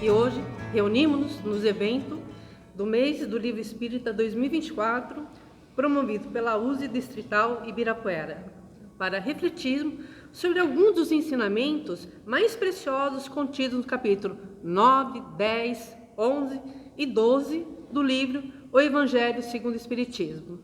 E hoje reunimos-nos nos eventos do mês do Livro Espírita 2024, promovido pela USE Distrital Ibirapuera, para refletirmos sobre alguns dos ensinamentos mais preciosos contidos no capítulo 9, 10, 11 e 12 do livro O Evangelho segundo o Espiritismo.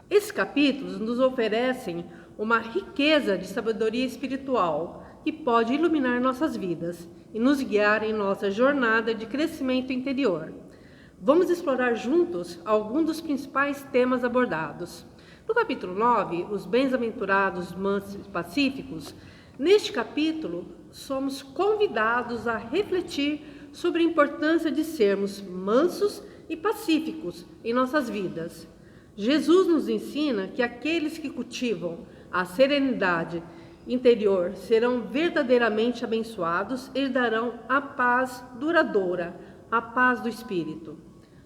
Esses capítulos nos oferecem uma riqueza de sabedoria espiritual que pode iluminar nossas vidas e nos guiar em nossa jornada de crescimento interior. Vamos explorar juntos alguns dos principais temas abordados. No capítulo 9, os bem-aventurados mansos e pacíficos, neste capítulo somos convidados a refletir sobre a importância de sermos mansos e pacíficos em nossas vidas. Jesus nos ensina que aqueles que cultivam a serenidade interior serão verdadeiramente abençoados e darão a paz duradoura, a paz do espírito.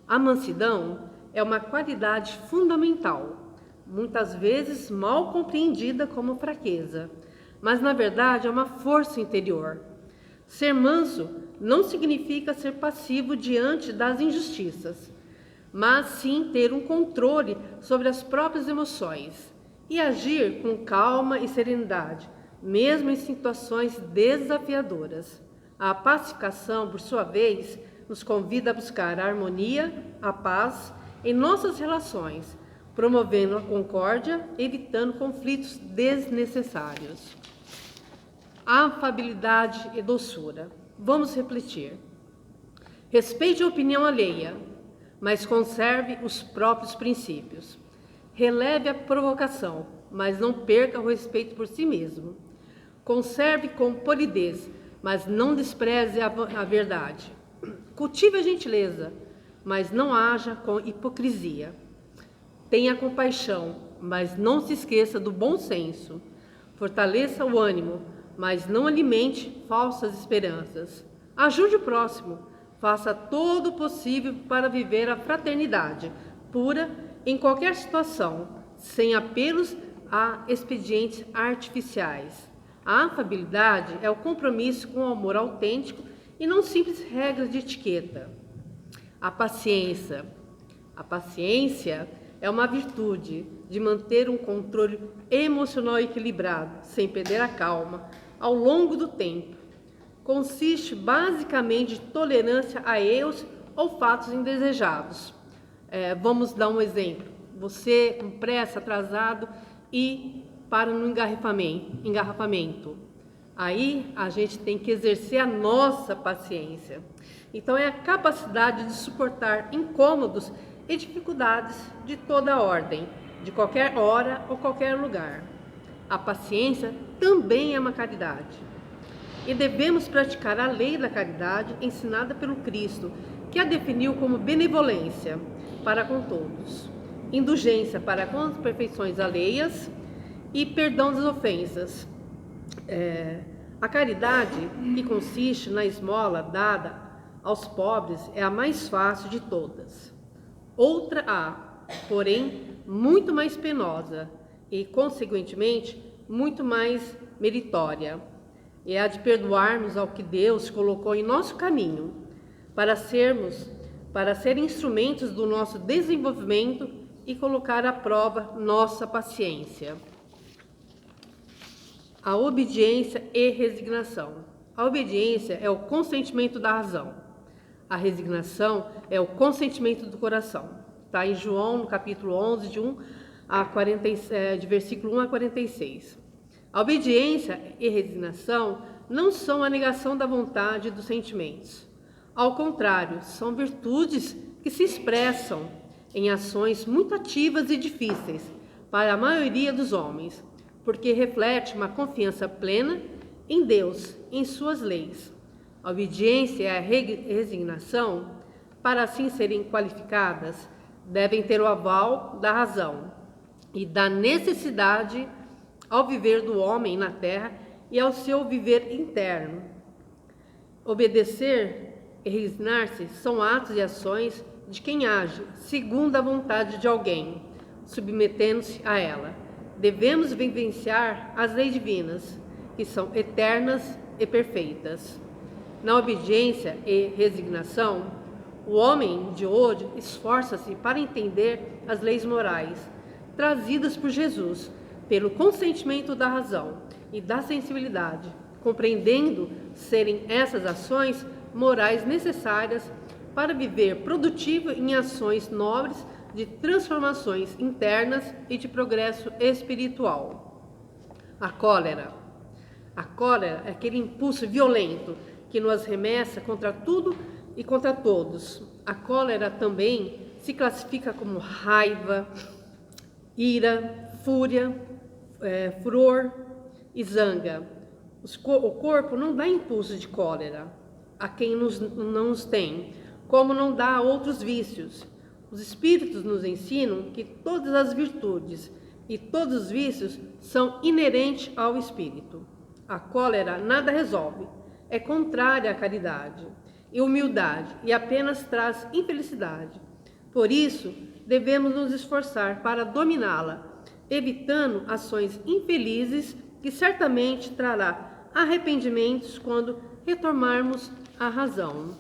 A mansidão é uma qualidade fundamental, muitas vezes mal compreendida como fraqueza, mas na verdade é uma força interior. Ser manso não significa ser passivo diante das injustiças, mas sim ter um controle sobre as próprias emoções e agir com calma e serenidade, mesmo em situações desafiadoras. A pacificação, por sua vez, nos convida a buscar a harmonia, a paz em nossas relações, promovendo a concórdia, evitando conflitos desnecessários. Afabilidade e doçura. Vamos refletir. Respeite a opinião alheia, mas conserve os próprios princípios. Releve a provocação, mas não perca o respeito por si mesmo. Conserve com polidez, mas não despreze a verdade. Cultive a gentileza, mas não haja com hipocrisia. Tenha compaixão, mas não se esqueça do bom senso. Fortaleça o ânimo, mas não alimente falsas esperanças. Ajude o próximo, faça todo o possível para viver a fraternidade pura em qualquer situação, sem apelos a expedientes artificiais. A afabilidade é o compromisso com o amor autêntico e não simples regras de etiqueta. A paciência. A paciência é uma virtude de manter um controle emocional equilibrado, sem perder a calma, ao longo do tempo. Consiste basicamente em tolerância a erros ou fatos indesejados. Vamos dar um exemplo. Você com pressa, atrasado e para no engarrafamento. Aí a gente tem que exercer a nossa paciência. Então é a capacidade de suportar incômodos e dificuldades de toda ordem, de qualquer hora ou qualquer lugar. A paciência também é uma caridade. E devemos praticar a lei da caridade ensinada pelo Cristo, que a definiu como benevolência para com todos, indulgência para com as perfeições alheias e perdão das ofensas. A caridade, que consiste na esmola dada aos pobres, é a mais fácil de todas. Outra há, porém, muito mais penosa e, consequentemente, muito mais meritória. É a de perdoarmos ao que Deus colocou em nosso caminho, para ser instrumentos do nosso desenvolvimento e colocar à prova nossa paciência. A obediência e resignação. A obediência é o consentimento da razão. A resignação é o consentimento do coração. Está em João, no capítulo 11, de versículo 1 a 46. A obediência e resignação não são a negação da vontade e dos sentimentos. Ao contrário, são virtudes que se expressam em ações muito ativas e difíceis para a maioria dos homens, porque reflete uma confiança plena em Deus, em suas leis. A obediência e a resignação, para assim serem qualificadas, devem ter o aval da razão e da necessidade ao viver do homem na terra e ao seu viver interno. Obedecer e resignar-se são atos e ações de quem age segundo a vontade de alguém, submetendo-se a ela. Devemos vivenciar as leis divinas, que são eternas e perfeitas. na obediência e resignação, o homem de hoje esforça-se para entender as leis morais trazidas por Jesus, pelo consentimento da razão e da sensibilidade, compreendendo serem essas ações morais necessárias para viver produtivo em ações nobres de transformações internas e de progresso espiritual. A cólera. A cólera é aquele impulso violento que nos arremessa contra tudo e contra todos. A cólera também se classifica como raiva, ira, fúria, furor e zanga. O corpo não dá impulso de cólera a quem não os tem, como não dá a outros vícios. Os espíritos nos ensinam que todas as virtudes e todos os vícios são inerentes ao espírito. A cólera nada resolve, é contrária à caridade e humildade e apenas traz infelicidade. Por isso, devemos nos esforçar para dominá-la, evitando ações infelizes que certamente trará arrependimentos quando retomarmos a razão.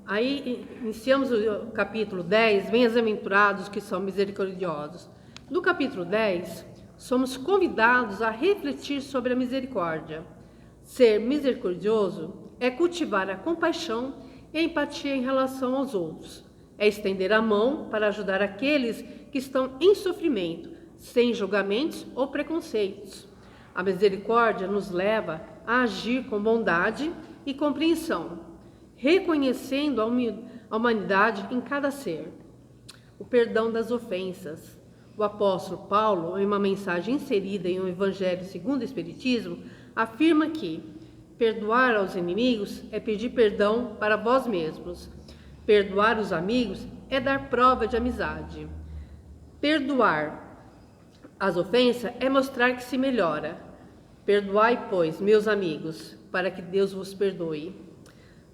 Aí iniciamos o capítulo 10, bem-aventurados que são misericordiosos. No capítulo 10, somos convidados a refletir sobre a misericórdia. Ser misericordioso é cultivar a compaixão e a empatia em relação aos outros. É estender a mão para ajudar aqueles que estão em sofrimento, sem julgamentos ou preconceitos. A misericórdia nos leva a agir com bondade e compreensão, reconhecendo a humanidade em cada ser. O perdão das ofensas. O apóstolo Paulo, em uma mensagem inserida em um Evangelho segundo o Espiritismo, afirma que perdoar aos inimigos é pedir perdão para vós mesmos. Perdoar os amigos é dar prova de amizade. Perdoar as ofensas é mostrar que se melhora. Perdoai, pois, meus amigos, para que Deus vos perdoe.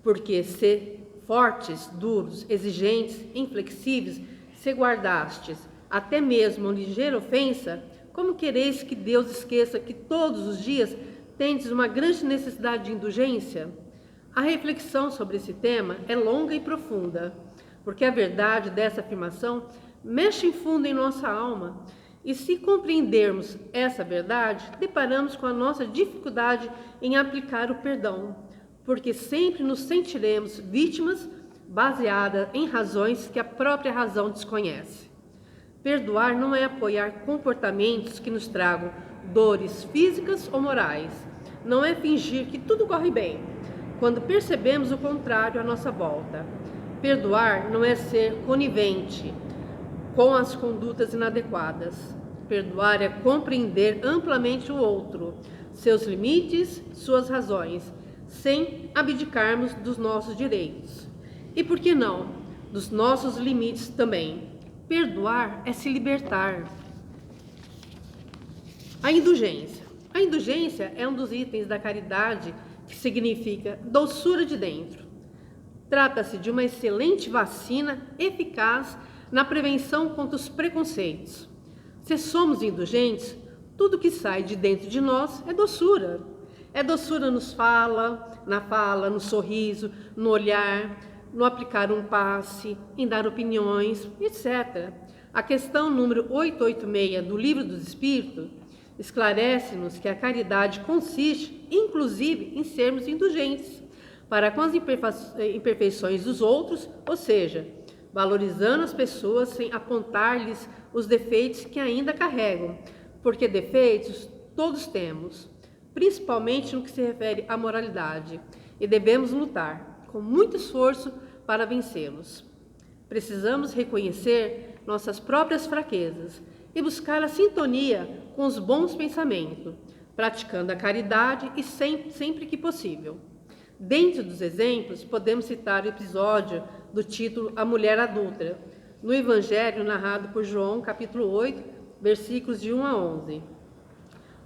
Porque se fortes, duros, exigentes, inflexíveis, se guardastes até mesmo uma ligeira ofensa, como quereis que Deus esqueça que todos os dias tendes uma grande necessidade de indulgência? A reflexão sobre esse tema é longa e profunda, porque a verdade dessa afirmação mexe em fundo em nossa alma. E se compreendermos essa verdade, deparamos com a nossa dificuldade em aplicar o perdão, porque sempre nos sentiremos vítimas baseadas em razões que a própria razão desconhece. Perdoar não é apoiar comportamentos que nos tragam dores físicas ou morais. Não é fingir que tudo corre bem, quando percebemos o contrário à nossa volta. Perdoar não é ser conivente com as condutas inadequadas. Perdoar é compreender amplamente o outro, seus limites, suas razões, sem abdicarmos dos nossos direitos. E por que não, dos nossos limites também. Perdoar é se libertar. A indulgência. A indulgência é um dos itens da caridade que significa doçura de dentro. Trata-se de uma excelente vacina eficaz na prevenção contra os preconceitos. Se somos indulgentes, tudo que sai de dentro de nós é doçura. É doçura na fala, no sorriso, no olhar, no aplicar um passe, em dar opiniões, etc. A questão número 886 do Livro dos Espíritos esclarece-nos que a caridade consiste, inclusive, em sermos indulgentes para com as imperfeições dos outros, ou seja, valorizando as pessoas sem apontar-lhes os defeitos que ainda carregam, porque defeitos todos temos, principalmente no que se refere à moralidade, e devemos lutar com muito esforço para vencê-los. Precisamos reconhecer nossas próprias fraquezas e buscar a sintonia com os bons pensamentos, praticando a caridade e sempre que possível. Dentro dos exemplos, podemos citar o episódio do título A Mulher Adúltera, no Evangelho narrado por João, capítulo 8, versículos de 1 a 11.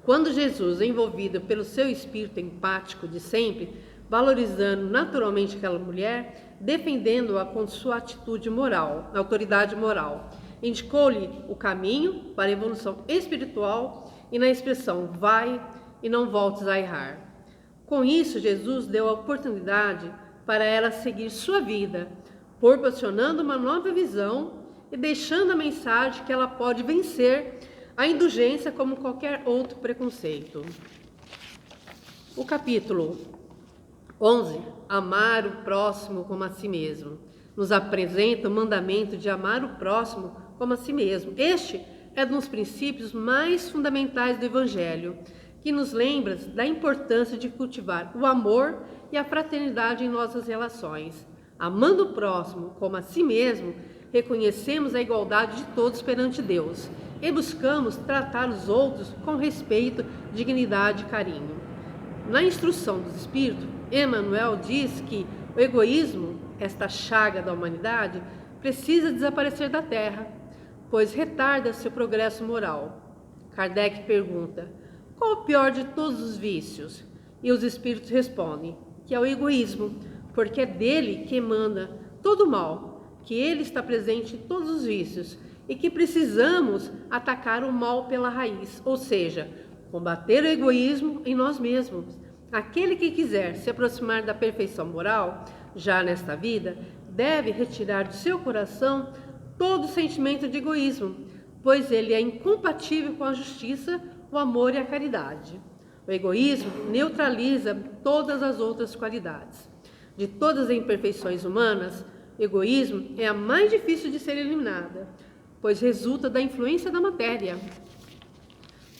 Quando Jesus, envolvido pelo seu espírito empático de sempre, valorizando naturalmente aquela mulher, defendendo-a com sua atitude moral, autoridade moral, indicou-lhe o caminho para a evolução espiritual e na expressão vai, e não voltes a errar. Com isso, Jesus deu a oportunidade para ela seguir sua vida, proporcionando uma nova visão e deixando a mensagem que ela pode vencer a indulgência como qualquer outro preconceito. O capítulo 11, amar o próximo como a si mesmo, nos apresenta o mandamento de amar o próximo como a si mesmo. Este é um dos princípios mais fundamentais do Evangelho, que nos lembra da importância de cultivar o amor e a fraternidade em nossas relações. Amando o próximo como a si mesmo, reconhecemos a igualdade de todos perante Deus e buscamos tratar os outros com respeito, dignidade e carinho. Na instrução dos Espíritos, Emmanuel diz que o egoísmo, esta chaga da humanidade, precisa desaparecer da Terra, pois retarda seu progresso moral. Kardec pergunta: qual o pior de todos os vícios? E os Espíritos respondem que é o egoísmo, porque é dele que emana todo o mal, que ele está presente em todos os vícios e que precisamos atacar o mal pela raiz, ou seja, combater o egoísmo em nós mesmos. Aquele que quiser se aproximar da perfeição moral, já nesta vida, deve retirar do seu coração todo sentimento de egoísmo, pois ele é incompatível com a justiça, o amor e a caridade. O egoísmo neutraliza todas as outras qualidades. De todas as imperfeições humanas, o egoísmo é a mais difícil de ser eliminada, pois resulta da influência da matéria.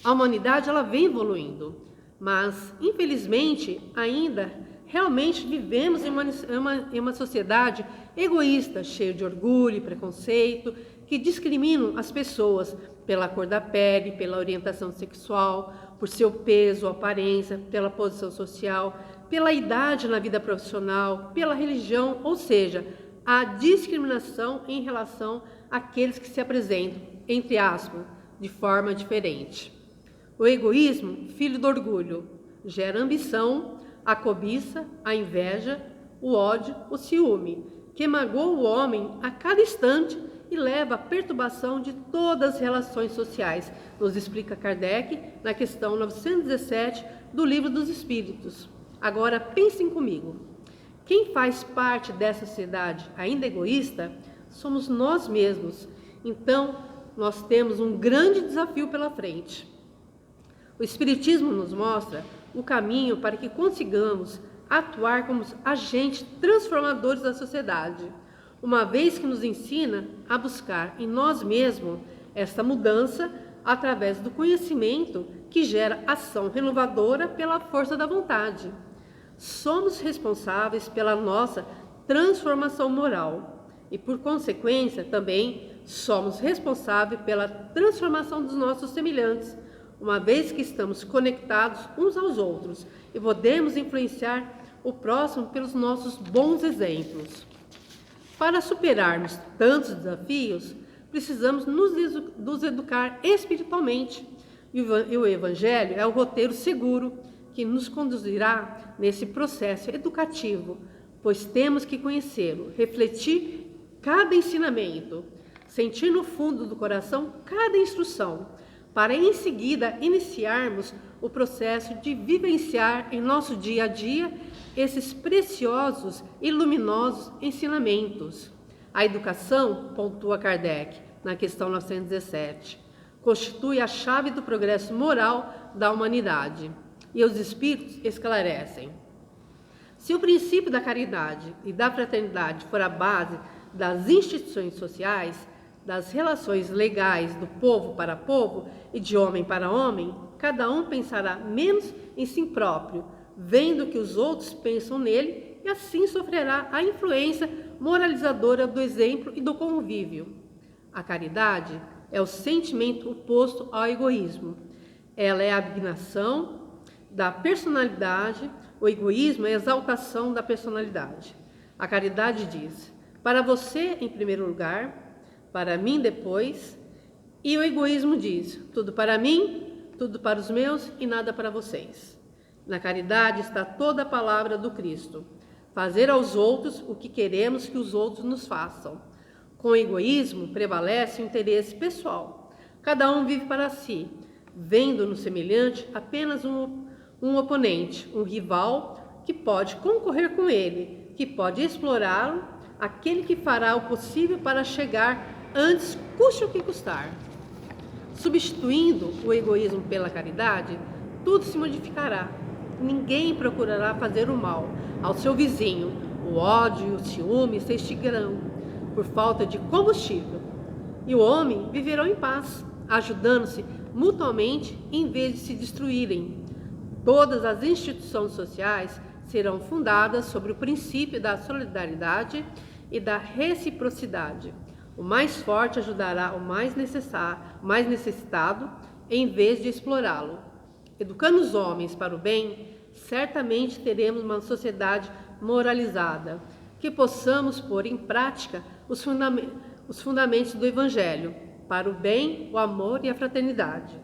A humanidade ela vem evoluindo, mas infelizmente ainda realmente vivemos em uma sociedade egoísta, cheia de orgulho e preconceito, que discriminam as pessoas pela cor da pele, pela orientação sexual, por seu peso ou aparência, pela posição social, pela idade na vida profissional, pela religião, ou seja, a discriminação em relação àqueles que se apresentam, entre aspas, de forma diferente. O egoísmo, filho do orgulho, gera ambição, a cobiça, a inveja, o ódio, o ciúme, que magoa o homem a cada instante e leva à perturbação de todas as relações sociais, nos explica Kardec na questão 917 do Livro dos Espíritos. Agora pensem comigo, quem faz parte dessa sociedade ainda egoísta somos nós mesmos, então nós temos um grande desafio pela frente. O Espiritismo nos mostra o caminho para que consigamos atuar como agentes transformadores da sociedade, uma vez que nos ensina a buscar em nós mesmos esta mudança através do conhecimento que gera ação renovadora pela força da vontade. Somos responsáveis pela nossa transformação moral e, por consequência, também somos responsáveis pela transformação dos nossos semelhantes, uma vez que estamos conectados uns aos outros e podemos influenciar o próximo pelos nossos bons exemplos. Para superarmos tantos desafios, precisamos nos educar espiritualmente. E o Evangelho é o roteiro seguro que nos conduzirá nesse processo educativo, pois temos que conhecê-lo, refletir cada ensinamento, sentir no fundo do coração cada instrução, para em seguida iniciarmos o processo de vivenciar em nosso dia a dia esses preciosos e luminosos ensinamentos. A educação, pontua Kardec na questão 917, constitui a chave do progresso moral da humanidade. E os Espíritos esclarecem: se o princípio da caridade e da fraternidade for a base das instituições sociais, das relações legais do povo para povo e de homem para homem, cada um pensará menos em si próprio, vendo que os outros pensam nele, e assim sofrerá a influência moralizadora do exemplo e do convívio. A caridade é o sentimento oposto ao egoísmo. Ela é a abnegação da personalidade, o egoísmo é a exaltação da personalidade. A caridade diz: para você em primeiro lugar, para mim depois, e o egoísmo diz: tudo para mim, tudo para os meus e nada para vocês. Na caridade está toda a palavra do Cristo: fazer aos outros o que queremos que os outros nos façam. Com o egoísmo prevalece o interesse pessoal. Cada um vive para si, vendo no semelhante apenas um oponente, um rival que pode concorrer com ele, que pode explorá-lo, aquele que fará o possível para chegar antes, custe o que custar. Substituindo o egoísmo pela caridade, tudo se modificará. Ninguém procurará fazer o mal ao seu vizinho. O ódio e o ciúme se extinguirão por falta de combustível. E o homem viverá em paz, ajudando-se mutuamente em vez de se destruírem. Todas as instituições sociais serão fundadas sobre o princípio da solidariedade e da reciprocidade. O mais forte ajudará o mais necessitado, em vez de explorá-lo. Educando os homens para o bem, certamente teremos uma sociedade moralizada, que possamos pôr em prática os fundamentos do Evangelho, para o bem, o amor e a fraternidade.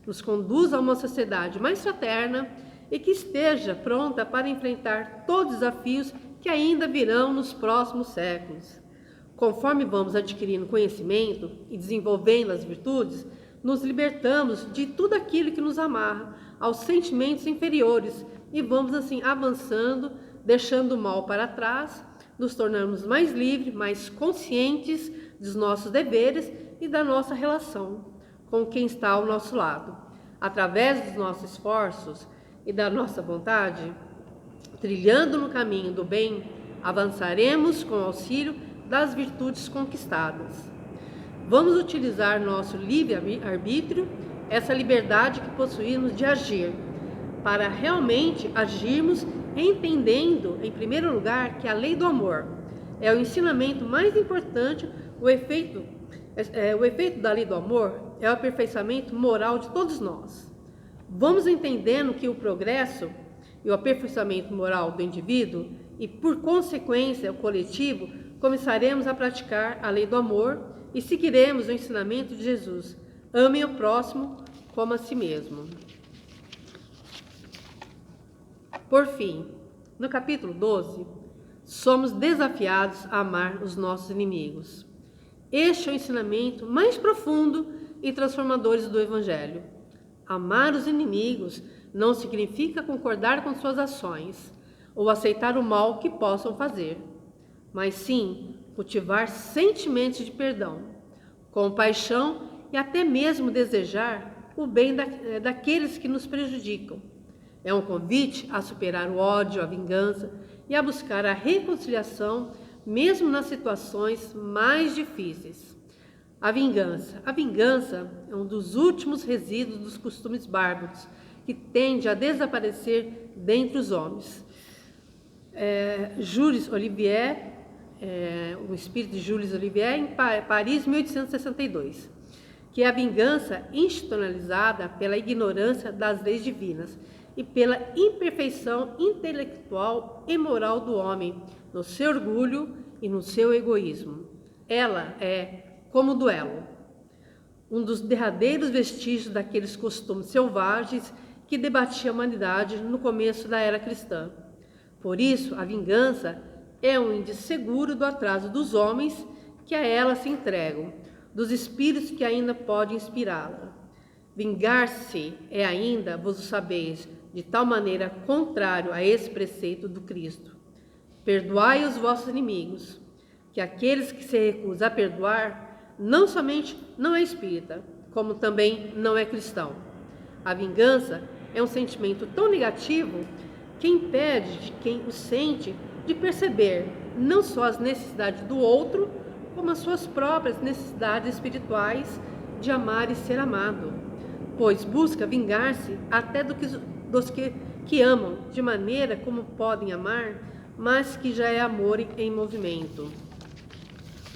Nos conduz a uma sociedade mais fraterna e que esteja pronta para enfrentar todos os desafios que ainda virão nos próximos séculos. Conforme vamos adquirindo conhecimento e desenvolvendo as virtudes, nos libertamos de tudo aquilo que nos amarra aos sentimentos inferiores e vamos assim avançando, deixando o mal para trás, nos tornamos mais livres, mais conscientes dos nossos deveres e da nossa relação com quem está ao nosso lado. Através dos nossos esforços e da nossa vontade, trilhando no caminho do bem, avançaremos com o auxílio das virtudes conquistadas. Vamos utilizar nosso livre-arbítrio, essa liberdade que possuímos de agir, para realmente agirmos entendendo, em primeiro lugar, que a lei do amor é o ensinamento mais importante. O efeito da lei do amor é o aperfeiçoamento moral de todos nós. Vamos entendendo que o progresso e o aperfeiçoamento moral do indivíduo e, por consequência, o coletivo, começaremos a praticar a lei do amor e seguiremos o ensinamento de Jesus. Amem o próximo como a si mesmo. Por fim, no capítulo 12, somos desafiados a amar os nossos inimigos. Este é o ensinamento mais profundo e transformador do Evangelho. Amar os inimigos não significa concordar com suas ações ou aceitar o mal que possam fazer, mas sim cultivar sentimentos de perdão, compaixão e até mesmo desejar o bem daqueles que nos prejudicam. É um convite a superar o ódio, a vingança e a buscar a reconciliação, mesmo nas situações mais difíceis. A vingança é um dos últimos resíduos dos costumes bárbaros que tende a desaparecer dentre os homens. Jules Olivier, o espírito de Jules Olivier, em Paris, 1862, que é a vingança institucionalizada pela ignorância das leis divinas e pela imperfeição intelectual e moral do homem, no seu orgulho e no seu egoísmo. Ela é como o duelo, um dos derradeiros vestígios daqueles costumes selvagens que debatia a humanidade no começo da era cristã. Por isso, a vingança é um índice seguro do atraso dos homens que a ela se entregam, dos espíritos que ainda podem inspirá-la. Vingar-se é ainda, vos o sabeis, de tal maneira contrário a esse preceito do Cristo. Perdoai os vossos inimigos, que aqueles que se recusam a perdoar não somente não é espírita, como também não é cristão. A vingança é um sentimento tão negativo que impede de quem o sente de perceber não só as necessidades do outro, como as suas próprias necessidades espirituais de amar e ser amado, pois busca vingar-se até dos que amam, de maneira como podem amar, mas que já é amor em movimento.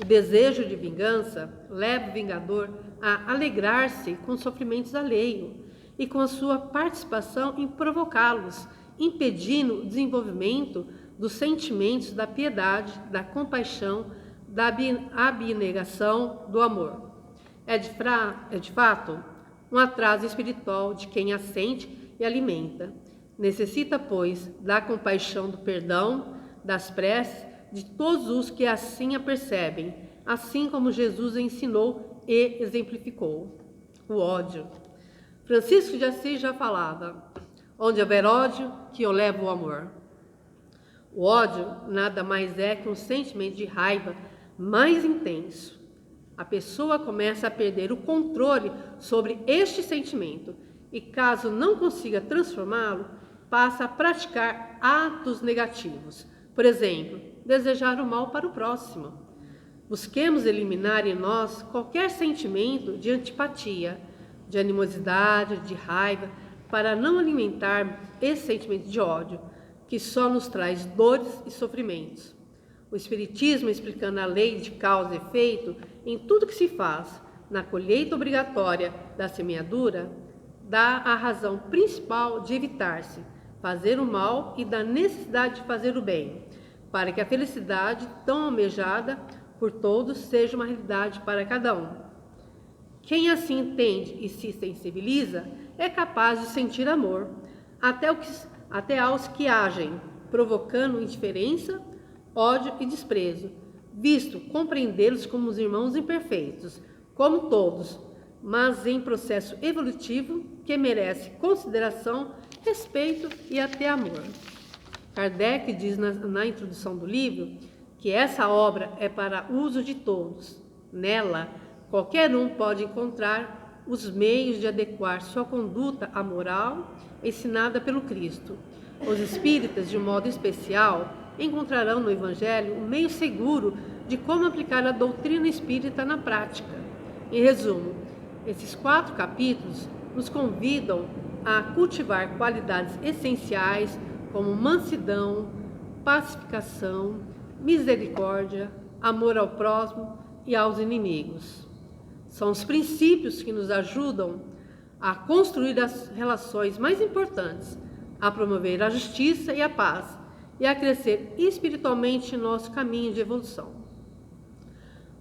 O desejo de vingança leva o vingador a alegrar-se com os sofrimentos alheios e com a sua participação em provocá-los, impedindo o desenvolvimento dos sentimentos da piedade, da compaixão, da abnegação, do amor. É de fato um atraso espiritual de quem a sente e alimenta. Necessita, pois, da compaixão, do perdão, das preces, de todos os que assim a percebem, assim como Jesus ensinou e exemplificou. O ódio. Francisco de Assis já falava: Onde houver ódio, que eu levo o amor. O ódio nada mais é que um sentimento de raiva mais intenso. A pessoa começa a perder o controle sobre este sentimento e, caso não consiga transformá-lo, passa a praticar atos negativos. Por exemplo, desejar o mal para o próximo. Busquemos eliminar em nós qualquer sentimento de antipatia, de animosidade, de raiva, para não alimentar esse sentimento de ódio, que só nos traz dores e sofrimentos. O Espiritismo, explicando a lei de causa e efeito em tudo que se faz, na colheita obrigatória da semeadura, dá a razão principal de evitar-se fazer o mal e da necessidade de fazer o bem, para que a felicidade tão almejada por todos seja uma realidade para cada um. Quem assim entende e se sensibiliza é capaz de sentir amor, até aos que agem, provocando indiferença, ódio e desprezo, visto compreendê-los como os irmãos imperfeitos, como todos, mas em processo evolutivo que merece consideração, respeito e até amor. Kardec diz na introdução do livro que essa obra é para uso de todos. Nela, qualquer um pode encontrar os meios de adequar sua conduta à moral ensinada pelo Cristo. Os espíritas, de modo especial, encontrarão no Evangelho um meio seguro de como aplicar a doutrina espírita na prática. Em resumo, esses 4 capítulos nos convidam a cultivar qualidades essenciais como mansidão, pacificação, misericórdia, amor ao próximo e aos inimigos. São os princípios que nos ajudam a construir as relações mais importantes, a promover a justiça e a paz e a crescer espiritualmente em nosso caminho de evolução.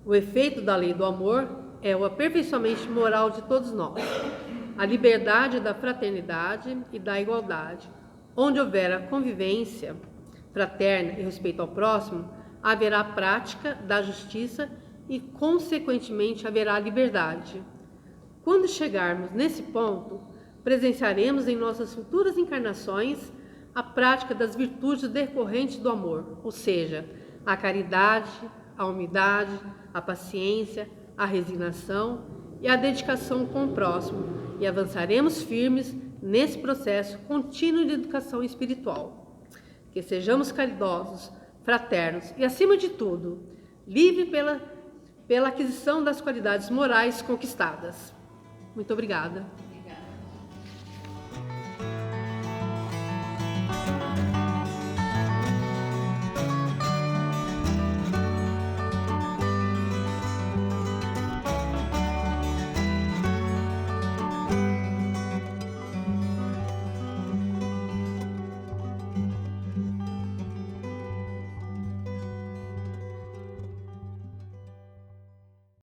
O efeito da lei do amor é o aperfeiçoamento moral de todos nós, a liberdade da fraternidade e da igualdade. Onde houver a convivência fraterna e respeito ao próximo, haverá prática da justiça e, consequentemente, haverá liberdade. Quando chegarmos nesse ponto, presenciaremos em nossas futuras encarnações a prática das virtudes decorrentes do amor, ou seja, a caridade, a humildade, a paciência, a resignação e a dedicação com o próximo, e avançaremos firmes nesse processo contínuo de educação espiritual. Que sejamos caridosos, fraternos e, acima de tudo, livres pela aquisição das qualidades morais conquistadas. Muito obrigada.